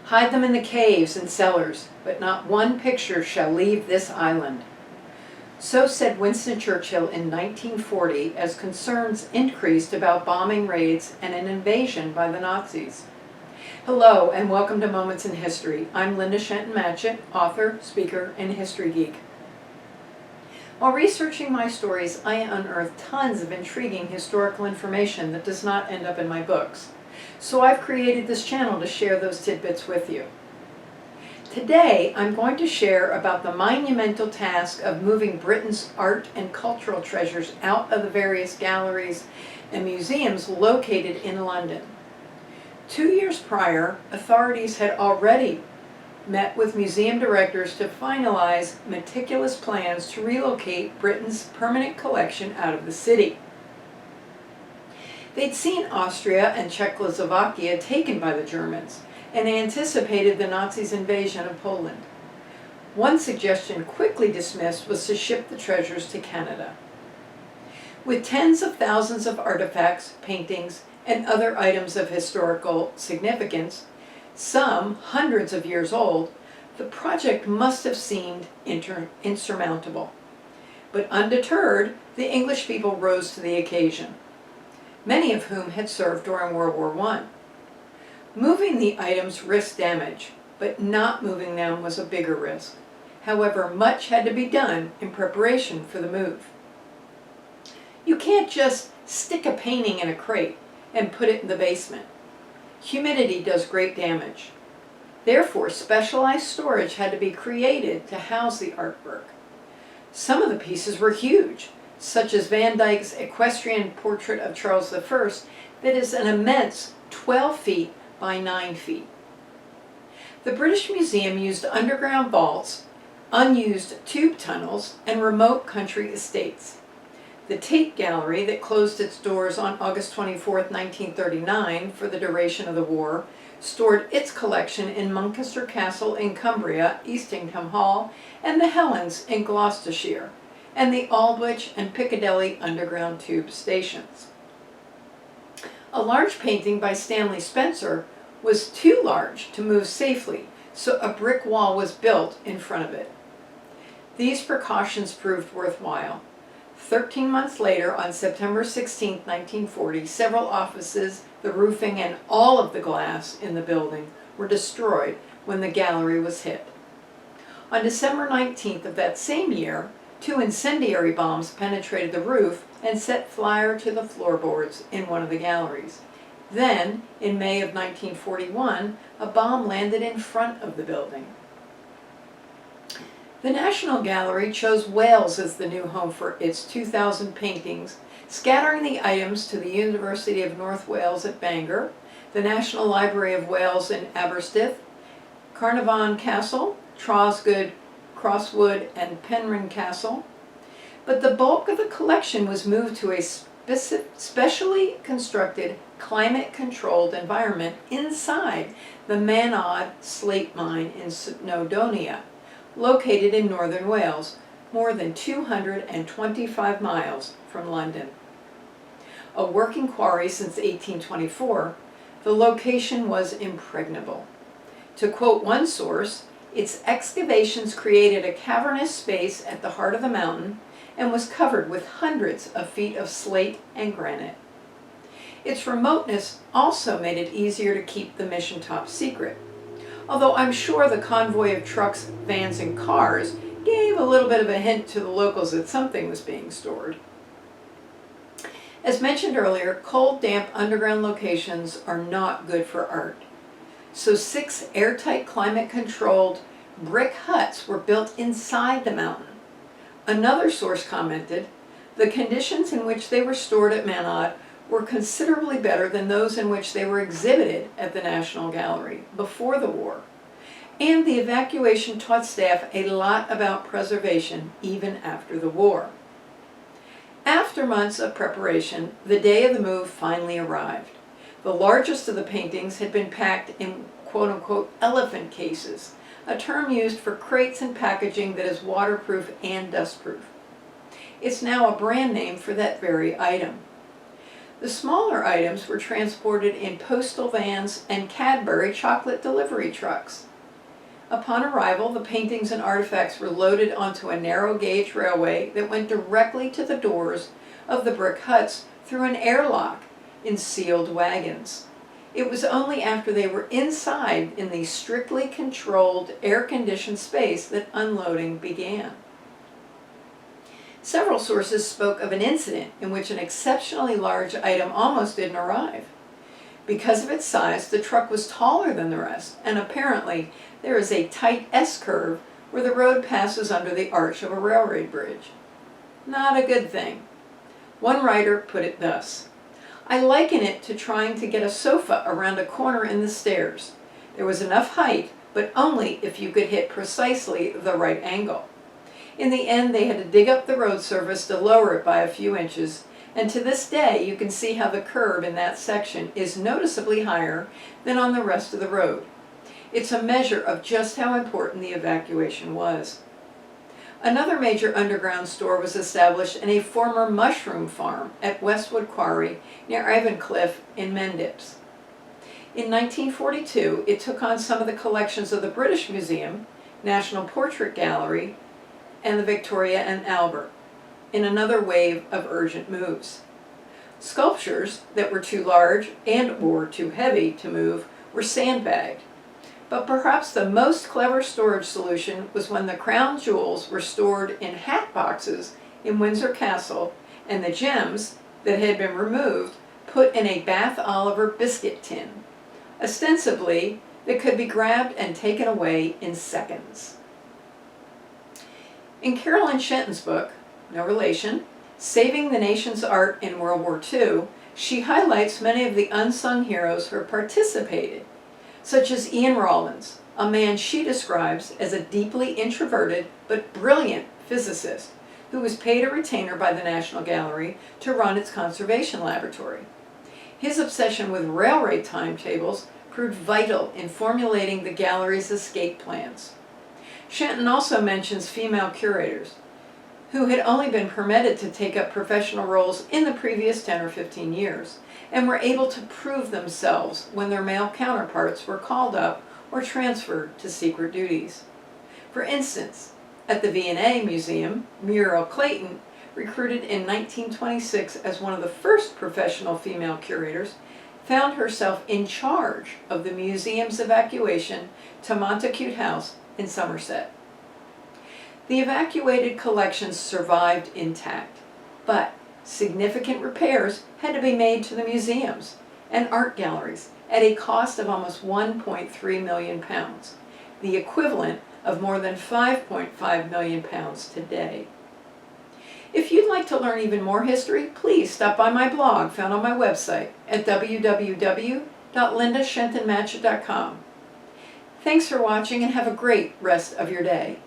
Hide them in the caves and cellars, but not one picture shall leave this island. So said Winston Churchill in 1940 as concerns increased about bombing raids and an invasion by the Nazis. Hello and welcome to Moments in History. I'm Linda Shenton, author, speaker, and history geek. While researching my stories, I unearthed tons of intriguing historical information that does not end up in my books. So I've created this channel to share those tidbits with you. Today, I'm going to share about the monumental task of moving Britain's art and cultural treasures out of the various galleries and museums located in London. 2 years prior, authorities had already met with museum directors to finalize meticulous plans to relocate Britain's permanent collection out of the city. They'd seen Austria and Czechoslovakia taken by the Germans and anticipated the Nazis' invasion of Poland. One suggestion quickly dismissed was to ship the treasures to Canada. With tens of thousands of artifacts, paintings, and other items of historical significance, some hundreds of years old, the project must have seemed insurmountable. But undeterred, the English people rose to the occasion, many of whom had served during World War I. Moving the items risked damage, but not moving them was a bigger risk. However, much had to be done in preparation for the move. You can't just stick a painting in a crate and put it in the basement. Humidity does great damage. Therefore, specialized storage had to be created to house the artwork. Some of the pieces were huge, such as Van Dyck's equestrian portrait of Charles I that is an immense 12 feet by 9 feet. The British Museum used underground vaults, unused tube tunnels, and remote country estates. The Tate Gallery, that closed its doors on August 24, 1939 for the duration of the war, stored its collection in Muncaster Castle in Cumbria, Eastingham Hall, and the Helens in Gloucestershire, and the Aldwych and Piccadilly underground tube stations. A large painting by Stanley Spencer was too large to move safely, so a brick wall was built in front of it. These precautions proved worthwhile. 13 months later, on September 16, 1940, several offices, the roofing, and all of the glass in the building were destroyed when the gallery was hit. On December 19th of that same year, 2 incendiary bombs penetrated the roof and set fire to the floorboards in one of the galleries. Then, in May of 1941, a bomb landed in front of the building. The National Gallery chose Wales as the new home for its 2,000 paintings, scattering the items to the University of North Wales at Bangor, the National Library of Wales in Aberystwyth, Carnarvon Castle, Trosgood, Crosswood, and Penrhyn Castle. But the bulk of the collection was moved to a specially constructed, climate-controlled environment inside the Manod slate mine in Snowdonia, located in northern Wales, more than 225 miles from London. A working quarry since 1824, the location was impregnable. To quote one source, its excavations created a cavernous space at the heart of the mountain and was covered with hundreds of feet of slate and granite. Its remoteness also made it easier to keep the mission top secret, although I'm sure the convoy of trucks, vans, and cars gave a little bit of a hint to the locals that something was being stored. As mentioned earlier, cold, damp underground locations are not good for art. So 6 airtight, climate-controlled brick huts were built inside the mountain. Another source commented, the conditions in which they were stored at Manod were considerably better than those in which they were exhibited at the National Gallery before the war. And the evacuation taught staff a lot about preservation even after the war. After months of preparation, the day of the move finally arrived. The largest of the paintings had been packed in quote-unquote elephant cases, a term used for crates and packaging that is waterproof and dustproof. It's now a brand name for that very item. The smaller items were transported in postal vans and Cadbury chocolate delivery trucks. Upon arrival, the paintings and artifacts were loaded onto a narrow gauge railway that went directly to the doors of the brick huts through an airlock in sealed wagons. It was only after they were inside in the strictly controlled, air-conditioned space that unloading began. Several sources spoke of an incident in which an exceptionally large item almost didn't arrive. Because of its size, the truck was taller than the rest, and apparently there is a tight S-curve where the road passes under the arch of a railroad bridge. Not a good thing. One writer put it thus: "I liken it to trying to get a sofa around a corner in the stairs. There was enough height, but only if you could hit precisely the right angle. In the end, they had to dig up the road surface to lower it by a few inches, and to this day you can see how the curb in that section is noticeably higher than on the rest of the road. It's a measure of just how important the evacuation was." Another major underground store was established in a former mushroom farm at Westwood Quarry near Ivancliffe in Mendips. In 1942, it took on some of the collections of the British Museum, National Portrait Gallery, and the Victoria and Albert, in another wave of urgent moves. Sculptures that were too large and/or too heavy to move were sandbagged. But perhaps the most clever storage solution was when the crown jewels were stored in hat boxes in Windsor Castle, and the gems that had been removed put in a Bath Oliver biscuit tin, ostensibly that could be grabbed and taken away in seconds. In Carolyn Shenton's book, no relation, Saving the Nation's Art in World War II, she highlights many of the unsung heroes who participated, such as Ian Rawlins, a man she describes as a deeply introverted but brilliant physicist who was paid a retainer by the National Gallery to run its conservation laboratory. His obsession with railway timetables proved vital in formulating the gallery's escape plans. Shenton also mentions female curators, who had only been permitted to take up professional roles in the previous 10 or 15 years, and were able to prove themselves when their male counterparts were called up or transferred to secret duties. For instance, at the V&A Museum, Muriel Clayton, recruited in 1926 as one of the first professional female curators, found herself in charge of the museum's evacuation to Montacute House in Somerset. The evacuated collections survived intact, but significant repairs had to be made to the museums and art galleries at a cost of almost £1.3 million, the equivalent of more than £5.5 million today. If you'd like to learn even more history, please stop by my blog found on my website at www.lindashentonmatchett.com. Thanks for watching and have a great rest of your day.